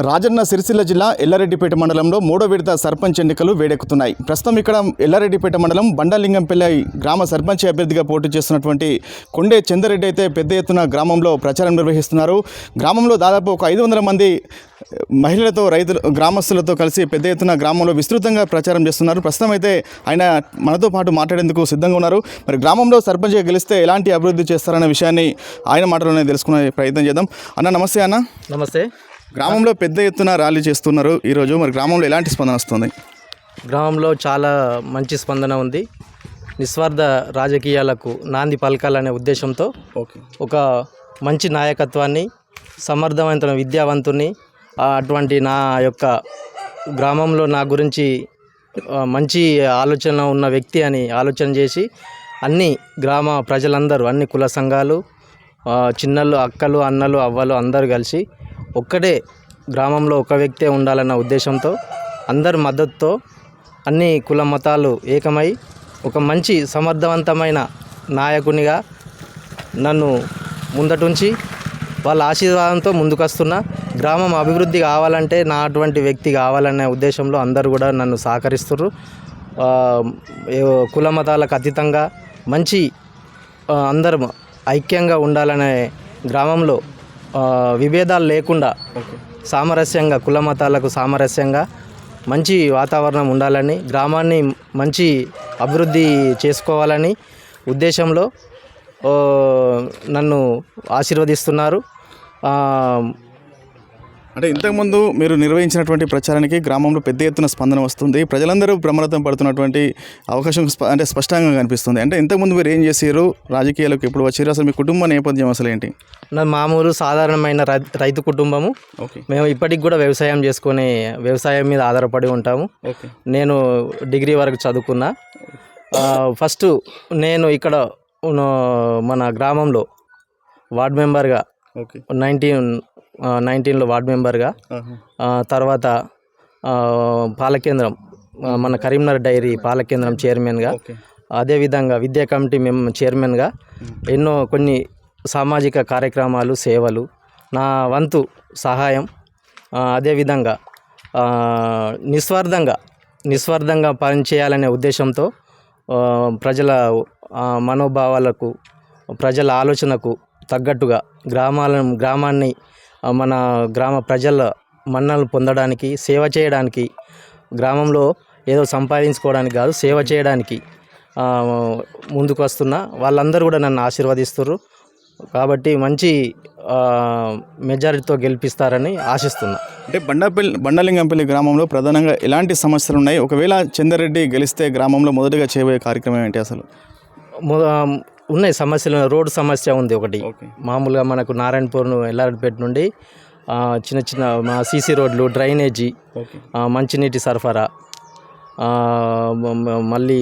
రాజన్న సిరిసిల్ల జిల్లా ఎల్లారెడ్డిపేట మండలంలో మూడో విడత సర్పంచ్ ఎన్నికలు వేడెక్కుతున్నాయి. ప్రస్తుతం ఇక్కడ ఎల్లారెడ్డిపేట మండలం బండలింగంపల్లి గ్రామ సర్పంచ్ అభ్యర్థిగా పోటీ చేస్తున్నటువంటి కొండే చందరెడ్డి అయితే పెద్ద ఎత్తున గ్రామంలో ప్రచారం నిర్వహిస్తున్నారు. గ్రామంలో దాదాపు ఒక 500 మంది మహిళలతో గ్రామస్తులతో కలిసి పెద్ద ఎత్తున గ్రామంలో విస్తృతంగా ప్రచారం చేస్తున్నారు. ప్రస్తుతం అయితే ఆయన మనతో పాటు మాట్లాడేందుకు సిద్ధంగా ఉన్నారు. మరి గ్రామంలో సర్పంచ్గా గెలిస్తే ఎలాంటి అభివృద్ధి చేస్తారనే విషయాన్ని ఆయన మాటలోనే తెలుసుకునే ప్రయత్నం చేద్దాం. అన్న నమస్తే. అన్న నమస్తే. గ్రామంలో పెద్ద ఎత్తున ర్యాలీ చేస్తున్నారు ఈరోజు. మరి గ్రామంలో ఎలాంటి స్పందన వస్తుంది? గ్రామంలో చాలా మంచి స్పందన ఉంది. నిస్వార్థ రాజకీయాలకు నాంది పలకాలనే ఉద్దేశంతో ఒక మంచి నాయకత్వాన్ని, సమర్థవంతమైన విద్యావంతుని, అటువంటి నా యొక్క గ్రామంలో నా గురించి మంచి ఆలోచన ఉన్న వ్యక్తి అని ఆలోచన చేసి అన్ని గ్రామ ప్రజలందరూ, అన్ని కుల సంఘాలు, చిన్నలు, అక్కలు, అన్నలు, అవ్వలు అందరూ కలిసి ఒక్కడే గ్రామంలో ఒక వ్యక్తే ఉండాలన్న ఉద్దేశంతో అందరి మద్దతుతో అన్ని కుల మతాలు ఏకమై ఒక మంచి సమర్థవంతమైన నాయకునిగా నన్ను ముందటుంచి వాళ్ళ ఆశీర్వాదంతో ముందుకొస్తున్నా. గ్రామం అభివృద్ధి కావాలంటే నా అటువంటి వ్యక్తి కావాలనే ఉద్దేశంలో అందరూ కూడా నన్ను సహకరిస్తున్నారు. కుల మతాలకు అతీతంగా మంచి అందరం ఐక్యంగా ఉండాలనే, గ్రామంలో విభేదాలు లేకుండా సామరస్యంగా, కుల మతాలకు సామరస్యంగా మంచి వాతావరణం ఉండాలని, గ్రామాన్ని మంచి అభివృద్ధి చేసుకోవాలని ఉద్దేశంలో నన్ను ఆశీర్వదిస్తున్నారు. అంటే ఇంతకుముందు మీరు నిర్వహించినటువంటి ప్రచారానికి గ్రామంలో పెద్ద ఎత్తున స్పందన వస్తుంది. ప్రజలందరూ బ్రహ్మరథం పడుతున్నటువంటి అవకాశం అంటే స్పష్టంగా కనిపిస్తుంది. అంటే ఇంతకుముందు మీరు ఏం చేసారు, రాజకీయాలకు ఎప్పుడు వచ్చారు, అసలు మీ కుటుంబ నేపథ్యం అసలు ఏంటి? నా మామూలు సాధారణమైన రైతు కుటుంబము. మేము ఇప్పటికి కూడా వ్యవసాయం మీద ఆధారపడి ఉంటాము. నేను డిగ్రీ వరకు చదువుకున్నా. ఫస్ట్ నేను ఇక్కడ మన గ్రామంలో వార్డ్ మెంబర్గా 19లో వార్డ్ మెంబర్గా, తర్వాత పాలకేంద్రం, మన కరీంనగర్ డైరీ పాలకేంద్రం చైర్మన్గా, అదేవిధంగా విద్యా కమిటీ చైర్మన్గా ఎన్నో కొన్ని సామాజిక కార్యక్రమాలు, సేవలు, నా వంతు సహాయం, అదేవిధంగా నిస్వార్థంగా పనిచేయాలనే ఉద్దేశంతో ప్రజల మనోభావాలకు, ప్రజల ఆలోచనకు తగ్గట్టుగా గ్రామాన్ని మన గ్రామ ప్రజల మన్ననలు పొందడానికి, సేవ చేయడానికి, గ్రామంలో ఏదో సంపాదించుకోవడానికి కాదు, సేవ చేయడానికి ముందుకు వస్తున్నా. వాళ్ళందరూ కూడా నన్ను ఆశీర్వదిస్తున్నారు. కాబట్టి మంచి మెజారిటీతో గెలిపిస్తారని ఆశిస్తున్నా. అంటే బండలింగంపల్లి గ్రామంలో ప్రధానంగా ఎలాంటి సమస్యలు ఉన్నాయి? ఒకవేళ చందరెడ్డి గెలిస్తే గ్రామంలో మొదటగా చేయబోయే కార్యక్రమం ఏంటి? అసలు ఉన్నాయి సమస్యలు. రోడ్డు సమస్య ఉంది ఒకటి. మామూలుగా మనకు నారాయణపూర్ ఎల్లారెడ్డిపేట నుండి చిన్న మా సీసీ రోడ్లు, డ్రైనేజీ, మంచినీటి సరఫరా, మళ్ళీ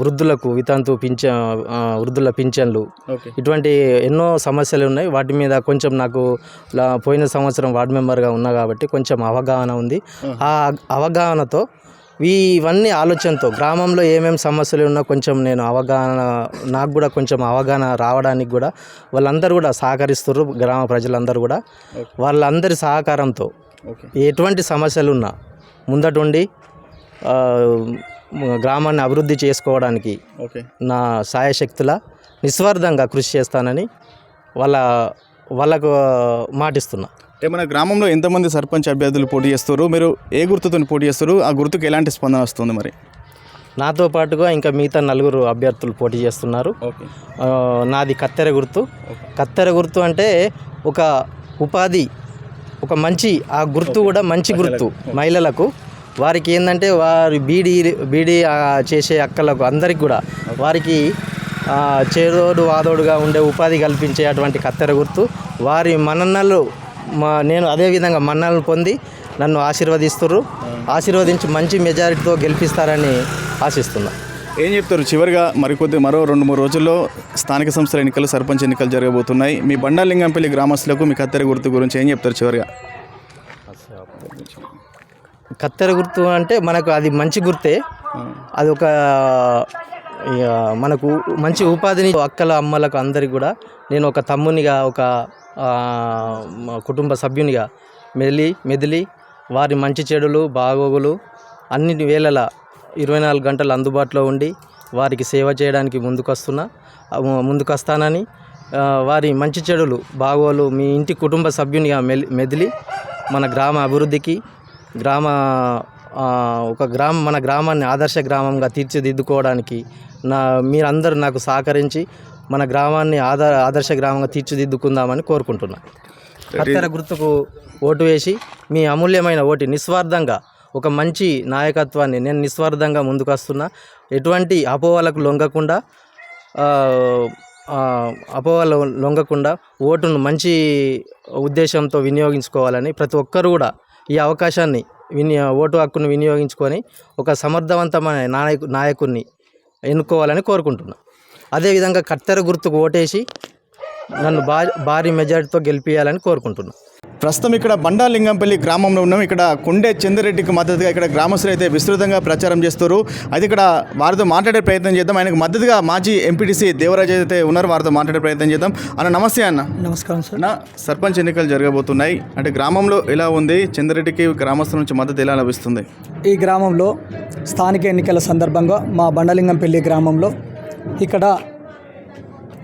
వృద్ధులకు వృద్ధుల పింఛన్లు, ఇటువంటి ఎన్నో సమస్యలు ఉన్నాయి. వాటి మీద కొంచెం నాకు పోయిన సంవత్సరం వార్డు మెంబర్గా ఉన్నా కాబట్టి కొంచెం అవగాహన ఉంది. ఆ అవగాహనతో ఇవన్నీ ఆలోచనతో గ్రామంలో ఏమేమి సమస్యలు ఉన్నా కొంచెం నాకు కూడా కొంచెం అవగాహన రావడానికి కూడా వాళ్ళందరూ కూడా సహకరిస్తున్నారు. గ్రామ ప్రజలందరూ కూడా వాళ్ళందరి సహకారంతో ఎటువంటి సమస్యలు ఉన్నా ముందటుండి గ్రామాన్ని అభివృద్ధి చేసుకోవడానికి నా సాయశక్తుల నిస్వార్థంగా కృషి చేస్తానని వాళ్ళకు మాటిస్తున్నా. అంటే మన గ్రామంలో ఎంతమంది సర్పంచ్ అభ్యర్థులు పోటీ చేస్తారు? మీరు ఏ గుర్తుతో పోటీ చేస్తారు? ఆ గుర్తుకు ఎలాంటి స్పందన వస్తుంది? మరి నాతో పాటుగా ఇంకా మిగతా 4 అభ్యర్థులు పోటీ చేస్తున్నారు. నాది కత్తెర గుర్తు. కత్తెర గుర్తు అంటే ఒక ఉపాధి, ఒక మంచి, ఆ గుర్తు కూడా మంచి గుర్తు మహిళలకు. వారికి ఏంటంటే వారి బీడీ చేసే అక్కలకు అందరికి కూడా వారికి చేదోడు వాదోడుగా ఉండే ఉపాధి కల్పించే అటువంటి కత్తెర గుర్తు వారి మన్ననలు నేను అదేవిధంగా మన్ననలు పొంది నన్ను ఆశీర్వదించి మంచి మెజారిటీతో గెలిపిస్తారని ఆశిస్తున్నా. ఏం చెప్తారు చివరిగా మరో 2-3 రోజుల్లో స్థానిక సంస్థల ఎన్నికలు, సర్పంచ్ ఎన్నికలు జరగబోతున్నాయి. మీ బండాలింగంపల్లి గ్రామస్తులకు మీ కత్తెర గుర్తు గురించి ఏం చెప్తారు చివరిగా? కత్తెర గుర్తు అంటే మనకు అది మంచి గుర్తే. అది ఒక మనకు మంచి ఉపాధిని అక్కల అమ్మలకు అందరికి కూడా నేను ఒక తమ్మునిగా, ఒక కుటుంబ సభ్యునిగా మెదిలి వారి మంచి చెడులు బాగోగులు అన్ని వేళలా 24 గంటలు అందుబాటులో ఉండి వారికి సేవ చేయడానికి ముందుకొస్తానని, వారి మంచి చెడులు బాగోలు మీ ఇంటి కుటుంబ సభ్యునిగా మెదిలి మన గ్రామ అభివృద్ధికి మన గ్రామాన్ని ఆదర్శ గ్రామంగా తీర్చిదిద్దుకోవడానికి మీరందరూ నాకు సహకరించి మన గ్రామాన్ని ఆదర్శ గ్రామంగా తీర్చిదిద్దుకుందామని కోరుకుంటున్నాను. కత్తెర గుర్తుకు ఓటు వేసి మీ అమూల్యమైన ఓటు నిస్వార్థంగా ఒక మంచి నాయకత్వాన్ని నేను నిస్వార్థంగా ముందుకు వస్తున్నా. ఎటువంటి అపోహలకు లొంగకుండా ఓటును మంచి ఉద్దేశంతో వినియోగించుకోవాలని ప్రతి ఒక్కరు కూడా ఈ అవకాశాన్ని ఓటు హక్కును వినియోగించుకొని ఒక సమర్థవంతమైన నాయకుడిని ఎన్నుకోవాలని కోరుకుంటున్నా. అదేవిధంగా కత్తెర గుర్తుకు ఓటేసి నన్ను భారీ మెజారిటీతో గెలిపించాలని కోరుకుంటున్నా. ప్రస్తుతం ఇక్కడ బండాలింగంపల్లి గ్రామంలో ఉన్నాం. ఇక్కడ కొండే చంద్రరెడ్డికి మద్దతుగా ఇక్కడ గ్రామస్తులు అయితే విస్తృతంగా ప్రచారం చేస్తారు. అయితే ఇక్కడ వారితో మాట్లాడే ప్రయత్నం చేద్దాం. ఆయనకు మద్దతుగా మాజీ ఎంపీటీసీ దేవరాజ్ అయితే ఉన్నారు, వారితో మాట్లాడే ప్రయత్నం చేద్దాం. అన్న నమస్తే అన్న. నమస్కారం సార్. అన్న, సర్పంచ్ ఎన్నికలు జరగబోతున్నాయి అంటే గ్రామంలో ఎలా ఉంది? చంద్రరెడ్డికి గ్రామస్తుల నుంచి మద్దతు ఎలా లభిస్తుంది? ఈ గ్రామంలో స్థానిక ఎన్నికల సందర్భంగా మా బండాలింగంపల్లి గ్రామంలో ఇక్కడ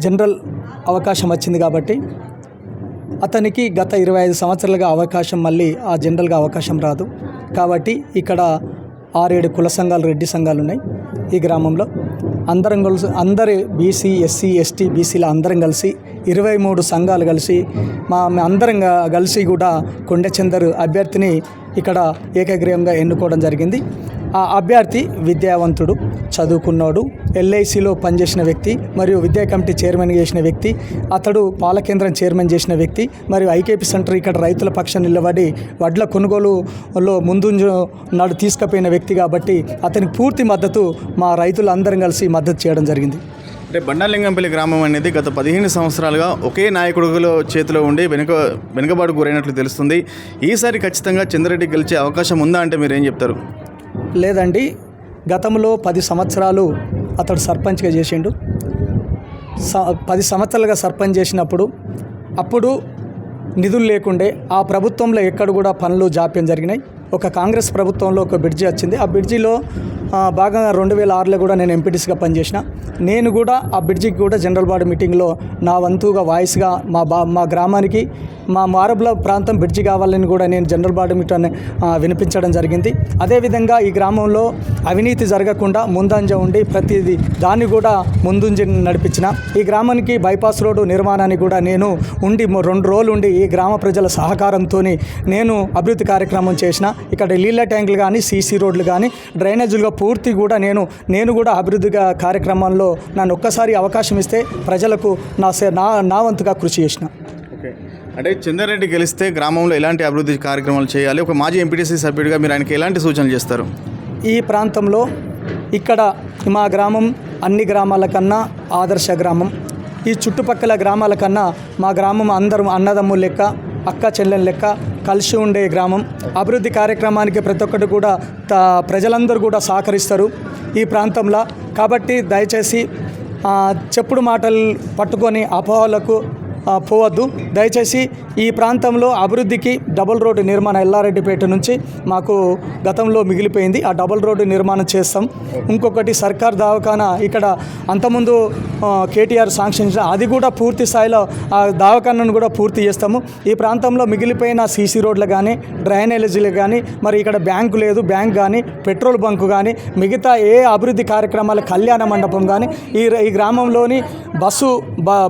జనరల్ అవకాశం వచ్చింది కాబట్టి అతనికి గత 25 సంవత్సరాలుగా అవకాశం మళ్ళీ ఆ జనరల్గా అవకాశం రాదు కాబట్టి ఇక్కడ 6-7 కుల సంఘాలు, రెడ్డి సంఘాలు ఉన్నాయి ఈ గ్రామంలో. అందరి బీసీ, ఎస్సీ, ఎస్టీ, బీసీల అందరం కలిసి 23 సంఘాలు కలిసి అందరం కలిసి కూడా కొండచందర్ అభ్యర్థిని ఇక్కడ ఏకగ్రీవంగా ఎన్నుకోవడం జరిగింది. ఆ అభ్యర్థి విద్యావంతుడు, చదువుకున్నాడు, ఎల్ఐసిలో పనిచేసిన వ్యక్తి మరియు విద్యా కమిటీ చైర్మన్ చేసిన వ్యక్తి, అతడు పాలకేంద్రం చైర్మన్ చేసిన వ్యక్తి మరియు ఐకేపీ సెంటర్ ఇక్కడ రైతుల పక్షం నిలబడి వడ్ల కొనుగోలులో నాడు తీసుకుపోయిన వ్యక్తి కాబట్టి అతనికి పూర్తి మద్దతు మా రైతులందరం కలిసి మద్దతు చేయడం జరిగింది. అంటే బండాలింగంపల్లి గ్రామం అనేది గత 15 సంవత్సరాలుగా ఒకే నాయకుడిలో చేతిలో ఉండి వెనుకబాటు గురైనట్లు తెలుస్తుంది. ఈసారి ఖచ్చితంగా చంద్రరెడ్డి గెలిచే అవకాశం ఉందా అంటే మీరు ఏం చెప్తారు? లేదండి, గతంలో 10 సంవత్సరాలు అతడు సర్పంచ్గా చేసిండు. 10 సంవత్సరాలుగా సర్పంచ్ చేసినప్పుడు అప్పుడు నిధులు లేకుండే ఆ ప్రభుత్వంలో ఎక్కడ కూడా పనులు జాప్యం జరిగినాయి. ఒక కాంగ్రెస్ ప్రభుత్వంలో ఒక బ్రిడ్జి వచ్చింది. ఆ బ్రిడ్జిలో భాగంగా 2006లో కూడా నేను ఎంపీటీసీగా పనిచేసిన. నేను కూడా ఆ బ్రిడ్జికి కూడా జనరల్ బాడీ మీటింగ్లో నా వంతుగా వాయిస్గా మా గ్రామానికి మా మారబుల ప్రాంతం బ్రిడ్జి కావాలని కూడా నేను జనరల్ బాడీ మీటింగ్ వినిపించడం జరిగింది. అదేవిధంగా ఈ గ్రామంలో అవినీతి జరగకుండా ముందంజ ఉండి ప్రతిదీ దాన్ని కూడా ముందుంజి నడిపించిన. ఈ గ్రామానికి బైపాస్ రోడ్డు నిర్మాణానికి కూడా నేను ఉండి 2 రోజులు ఉండి ఈ గ్రామ ప్రజల సహకారంతో నేను అభివృద్ధి కార్యక్రమం చేసిన. ఇక్కడ నీళ్ళ ట్యాంకులు కానీ, సీసీ రోడ్లు కానీ, డ్రైనేజీలుగా పూర్తి కూడా నేను కూడా అభివృద్ధి కార్యక్రమంలో నన్ను ఒక్కసారి అవకాశం ఇస్తే ప్రజలకు నా వంతుగా కృషి చేసిన. ఓకే, అంటే చంద్రరెడ్డి గెలిస్తే గ్రామంలో ఎలాంటి అభివృద్ధి కార్యక్రమాలు చేయాలి? ఒక మాజీ ఎంపీటీసీ సభ్యుడిగా మీరు ఆయనకి ఎలాంటి సూచనలు చేస్తారు? ఈ ప్రాంతంలో ఇక్కడ మా గ్రామం అన్ని గ్రామాల కన్నా ఆదర్శ గ్రామం. ఈ చుట్టుపక్కల గ్రామాల కన్నా మా గ్రామం అందరం అన్నదమ్ముల లెక్క, అక్క చెల్లెల లెక్క కలిసి ఉండే గ్రామం. అభివృద్ధి కార్యక్రమానికి ప్రతి ఒక్కటి కూడా ప్రజలందరూ కూడా సహకరిస్తారు ఈ ప్రాంతంలో. కాబట్టి దయచేసి చెప్పుడు మాటలు పట్టుకొని అపోహలకు పోవద్దు. దయచేసి ఈ ప్రాంతంలో అభివృద్ధికి డబుల్ రోడ్డు నిర్మాణం ఎల్లారెడ్డిపేట నుంచి మాకు గతంలో మిగిలిపోయింది. ఆ డబుల్ రోడ్డు నిర్మాణం చేస్తాం. ఇంకొకటి సర్కార్ దవాఖానా ఇక్కడ అంతకుముందు కేటీఆర్ శాంక్షన్ చేసిన అది కూడా పూర్తి స్థాయిలో ఆ దవాఖానాను కూడా పూర్తి చేస్తాము. ఈ ప్రాంతంలో మిగిలిపోయిన సీసీ రోడ్లు కానీ, డ్రైనేజీలు కానీ, మరి ఇక్కడ బ్యాంకు లేదు, బ్యాంక్ కానీ, పెట్రోల్ బంకు కానీ, మిగతా ఏ అభివృద్ధి కార్యక్రమాల కళ్యాణ మండపం కానీ, ఈ గ్రామంలోని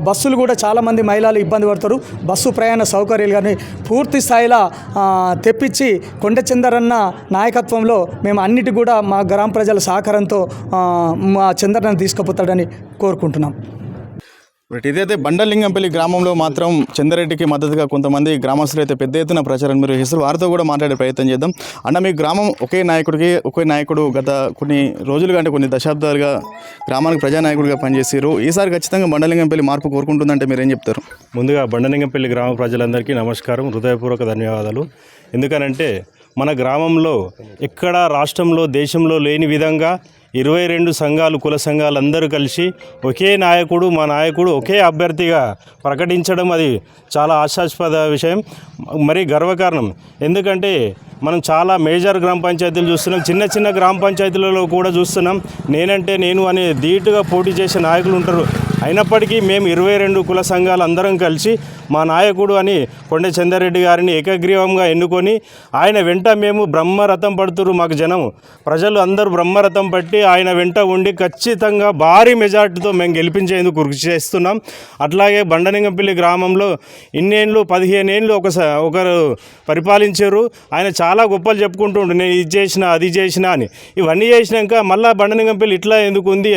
బస్సులు కూడా చాలామంది మహిళలు ఇబ్బంది పడతారు. బస్సు ప్రయాణ సౌకర్యాలు కానీ పూర్తి స్థాయిలో తెప్పించి కొండచందరన్న నాయకత్వంలో మేము అన్నిటి కూడా మా గ్రామ ప్రజల సహకారంతో మా చంద్రన్న తీసుకుపోతాడని కోరుకుంటున్నాం. ఇదైతే బండలింగంపల్లి గ్రామంలో మాత్రం చంద్రరెడ్డికి మద్దతుగా కొంతమంది గ్రామస్తులు అయితే పెద్ద ఎత్తున ప్రచారం నిర్వహిస్తారు. వారితో కూడా మాట్లాడే ప్రయత్నం చేద్దాం. అన్న, మీ గ్రామం ఒకే నాయకుడు గత కొన్ని రోజులుగా అంటే కొన్ని దశాబ్దాలుగా గ్రామానికి ప్రజానాయకుడిగా పనిచేసారు. ఈసారి ఖచ్చితంగా బండలింగంపల్లి మార్పు కోరుకుంటుందంటే మీరు ఏం చెప్తారు? ముందుగా బండలింగంపల్లి గ్రామ ప్రజలందరికీ నమస్కారం, హృదయపూర్వక ధన్యవాదాలు. ఎందుకనంటే మన గ్రామంలో ఎక్కడ రాష్ట్రంలో దేశంలో లేని విధంగా 22 సంఘాలు, కుల సంఘాలు అందరూ కలిసి ఒకే నాయకుడు, మా నాయకుడు ఒకే అభ్యర్థిగా ప్రకటించడం అది చాలా ఆశాస్పద విషయం, మరి గర్వకారణం. ఎందుకంటే మనం చాలా మేజర్ గ్రామ పంచాయతీలు చూస్తున్నాం, చిన్న చిన్న గ్రామ పంచాయతీలలో కూడా చూస్తున్నాం. నేనంటే నేను అనే ధీటుగా పోటీ చేసే నాయకులు ఉంటారు. అయినప్పటికీ మేము 22 కుల సంఘాలు అందరం కలిసి మా నాయకుడు అని కొండ చంద్రరెడ్డి గారిని ఏకగ్రీవంగా ఎన్నుకొని ఆయన వెంట మేము బ్రహ్మరథం పడుతున్నారు. మాకు జనం ప్రజలు అందరూ బ్రహ్మరథం పట్టి ఆయన వెంట ఉండి ఖచ్చితంగా భారీ మెజార్టీతో మేము గెలిపించేందుకు కృషి చేస్తున్నాం. అట్లాగే బండలింగంపల్లి గ్రామంలో ఇన్నేళ్ళు 15 ఏళ్ళు ఒకరు పరిపాలించారు. ఆయన చాలా గొప్పలు చెప్పుకుంటుండు, నేను ఇది చేసిన అది చేసిన అని. ఇవన్నీ చేసినాక మళ్ళీ బండలింగంపల్లి ఇట్లా ఎందుకు ఉంది,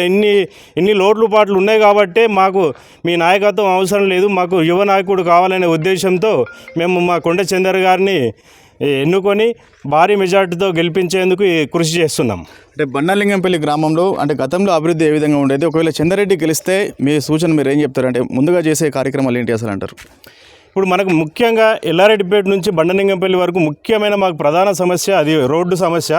ఇన్ని లోట్లు పాటలు ఉన్నాయి కాబట్టి మాకు మీ నాయకత్వం అవసరం లేదు, మాకు యువ నాయకుడు కావాలనే ఉద్దేశంతో మేము మా కొండ చంద్ర గారిని ఎన్నుకొని భారీ మెజార్టీతో గెలిపించేందుకు కృషి చేస్తున్నాం. అంటే బండలింగంపల్లి గ్రామంలో అంటే గతంలో అభివృద్ధి ఏ విధంగా ఉండేది? ఒకవేళ చంద్రరెడ్డి గెలిస్తే మీ సూచన మీరు ఏం చెప్తారు? అంటే ముందుగా చేసే కార్యక్రమాలు ఏంటి అసలు అంటారు? ఇప్పుడు మనకు ముఖ్యంగా ఎల్లారెడ్డిపేట నుంచి బండలింగంపల్లి వరకు ముఖ్యమైన మాకు ప్రధాన సమస్య అది రోడ్డు సమస్య.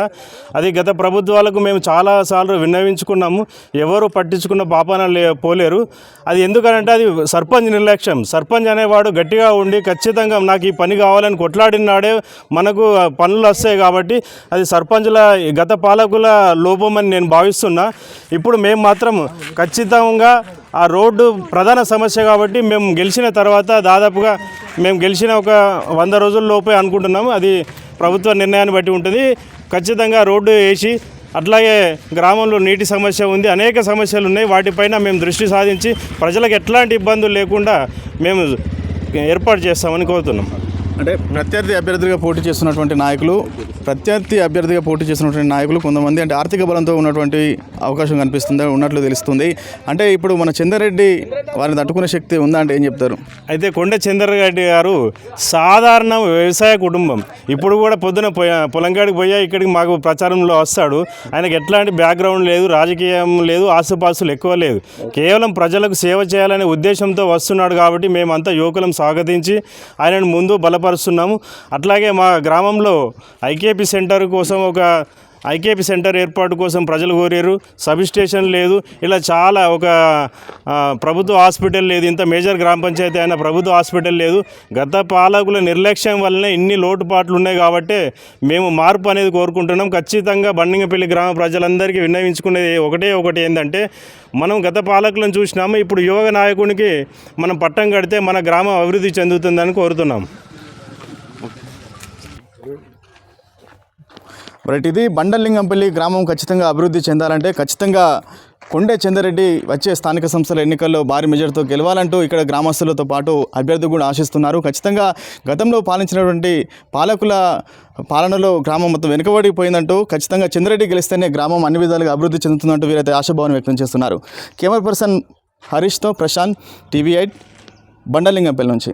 అది గత ప్రభుత్వాలకు మేము చాలాసార్లు విన్నవించుకున్నాము, ఎవరు పట్టించుకున్న పాపాన పోలేరు. అది ఎందుకనంటే అది సర్పంచ్ నిర్లక్ష్యం. సర్పంచ్ అనేవాడు గట్టిగా ఉండి ఖచ్చితంగా నాకు ఈ పని కావాలని కొట్లాడినాడే మనకు పనులు వస్తాయి. కాబట్టి అది సర్పంచుల గత పాలకుల లోపమని నేను భావిస్తున్నా. ఇప్పుడు మేము మాత్రం ఖచ్చితంగా ఆ రోడ్డు ప్రధాన సమస్య కాబట్టి మేము గెలిచిన తర్వాత దాదాపుగా మేము గెలిచిన ఒక 100 రోజుల లోపే అనుకుంటున్నాము. అది ప్రభుత్వ నిర్ణయాన్ని బట్టి ఉంటుంది. ఖచ్చితంగా రోడ్డు వేసి, అట్లాగే గ్రామంలో నీటి సమస్య ఉంది, అనేక సమస్యలు ఉన్నాయి. వాటిపైన మేము దృష్టి సాధించి ప్రజలకు ఎట్లాంటి ఇబ్బందులు లేకుండా మేము ఏర్పాటు చేస్తామని కోరుతున్నాం. అంటే ప్రత్యర్థి అభ్యర్థిగా పోటీ చేస్తున్నటువంటి నాయకులు కొంతమంది అంటే ఆర్థిక బలంతో ఉన్నటువంటి అవకాశం కనిపిస్తుంది, ఉన్నట్లు తెలుస్తుంది. అంటే ఇప్పుడు మన చంద్రరెడ్డి వారిని తట్టుకునే శక్తి ఉందా అంటే ఏం చెప్తారు? అయితే కొండ చంద్రరెడ్డి గారు సాధారణ వ్యవసాయ కుటుంబం. ఇప్పుడు కూడా పొద్దున పొలంగాడికి పోయా ఇక్కడికి మాకు ప్రచారంలో వస్తాడు. ఆయనకు ఎట్లాంటి బ్యాక్గ్రౌండ్ లేదు, రాజకీయం లేదు, ఆస్తుపాస్తులు ఎక్కువ లేదు. కేవలం ప్రజలకు సేవ చేయాలనే ఉద్దేశంతో వస్తున్నాడు. కాబట్టి మేమంతా యువకులం స్వాగతించి ఆయనను ముందు బలపరుస్తున్నాము. అట్లాగే మా గ్రామంలో ఐకేపీ సెంటర్ ఏర్పాటు కోసం ప్రజలు కోరారు. సబ్ స్టేషన్ లేదు, ఇలా చాలా ఒక ప్రభుత్వ హాస్పిటల్ లేదు, ఇంత మేజర్ గ్రామ పంచాయతీ అయినా ప్రభుత్వ హాస్పిటల్ లేదు. గత పాలకుల నిర్లక్ష్యం వల్లనే ఇన్ని లోటుపాట్లు ఉన్నాయి. కాబట్టి మేము మార్పు అనేది కోరుకుంటున్నాం. ఖచ్చితంగా బండలింగంపల్లి గ్రామ ప్రజలందరికీ విన్నవించుకునేది ఒకటి ఏంటంటే, మనం గత పాలకులను చూసినాము, ఇప్పుడు యువ నాయకునికి మనం పట్టం కడితే మన గ్రామం అభివృద్ధి చెందుతుందని కోరుతున్నాం. రైట్, ఇది బండలింగంపల్లి గ్రామం ఖచ్చితంగా అభివృద్ధి చెందాలంటే ఖచ్చితంగా కొండే చంద్రరెడ్డి వచ్చే స్థానిక సంస్థల ఎన్నికల్లో భారీ మెజార్టీతో గెలవాలంటూ ఇక్కడ గ్రామస్తులతో పాటు అభ్యర్థులు కూడా ఆశిస్తున్నారు. ఖచ్చితంగా గతంలో పాలించినటువంటి పాలకుల పాలనలో గ్రామం మొత్తం వెనుకబడిపోయిందంటూ ఖచ్చితంగా చంద్రరెడ్డి గెలిస్తేనే గ్రామం అన్ని విధాలుగా అభివృద్ధి చెందుతుందంటూ వీరైతే ఆశాభావం వ్యక్తం చేస్తున్నారు. కెమెరా పర్సన్ హరీష్తో ప్రశాంత్, TV8 బండలింగంపల్లి నుంచి.